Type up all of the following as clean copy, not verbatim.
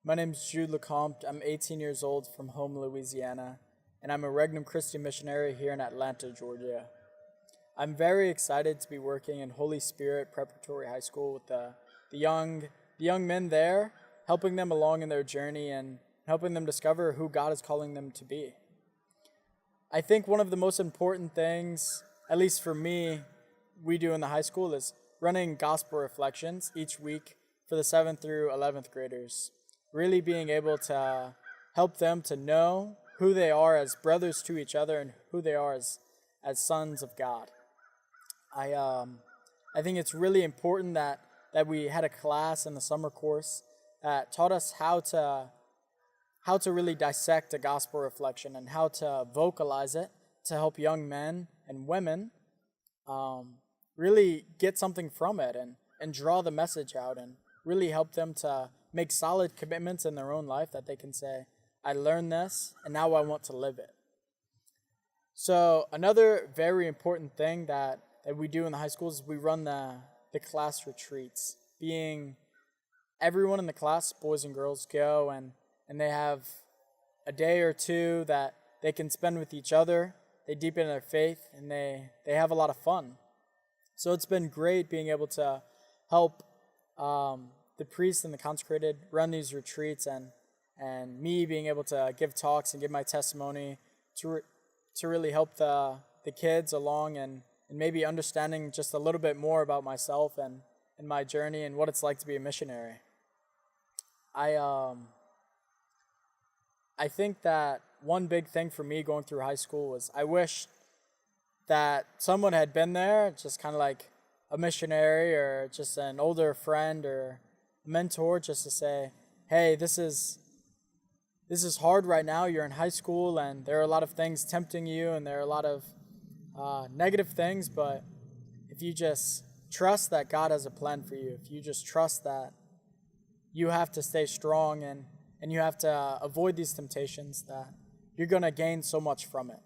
My name is Jude Lecomte. I'm 18 years old from Home, Louisiana, and I'm a Regnum Christi missionary here in Atlanta, Georgia. I'm very excited to be working in Holy Spirit Preparatory High School with the young men there, helping them along in their journey and helping them discover who God is calling them to be. I think one of the most important things, at least for me, we do in the high school is running gospel reflections each week for the 7th through 11th graders. Really being able to help them to know who they are as brothers to each other and who they are as sons of God. I think it's really important that we had a class in the summer course that taught us how to really dissect a gospel reflection and how to vocalize it to help young men and women really get something from it and draw the message out and really help them to make solid commitments in their own life that they can say, I learned this and now I want to live it. So another very important thing that we do in the high schools is we run the class retreats. Being everyone in the class, boys and girls, go and they have a day or two that they can spend with each other. They deepen their faith and they have a lot of fun. So it's been great being able to help the priests and the consecrated run these retreats and me being able to give talks and give my testimony to really help the kids along and maybe understanding just a little bit more about myself and my journey and what it's like to be a missionary. I think that one big thing for me going through high school was I wish that someone had been there, just kind of like a missionary or just an older friend or a mentor, just to say, hey, this is hard right now. You're in high school and there are a lot of things tempting you and there are a lot of negative things, but if you just trust that God has a plan for you, if you just trust that you have to stay strong and you have to avoid these temptations, that you're going to gain so much from it.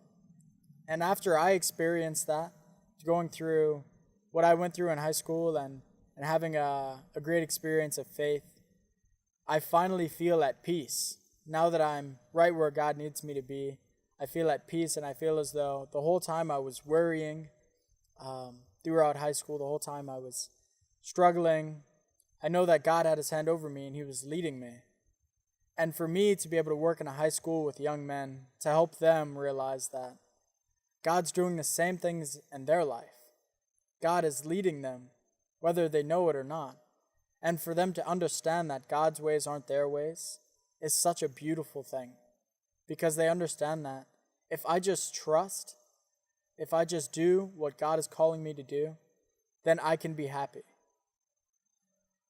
And after I experienced that, going through what I went through in high school and having a great experience of faith, I finally feel at peace. Now that I'm right where God needs me to be, I feel at peace, and I feel as though the whole time I was worrying throughout high school, the whole time I was struggling, I know that God had his hand over me and he was leading me. And for me to be able to work in a high school with young men, to help them realize that God's doing the same things in their life. God is leading them, whether they know it or not. And for them to understand that God's ways aren't their ways is such a beautiful thing. Because they understand that if I just trust, if I just do what God is calling me to do, then I can be happy.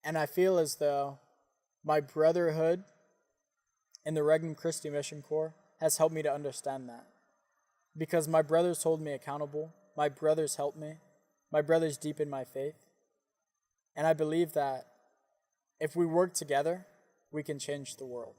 And I feel as though my brotherhood in the Regnum Christi Mission Corps has helped me to understand that. Because my brothers hold me accountable, my brothers help me, my brothers deepen my faith. And I believe that if we work together, we can change the world.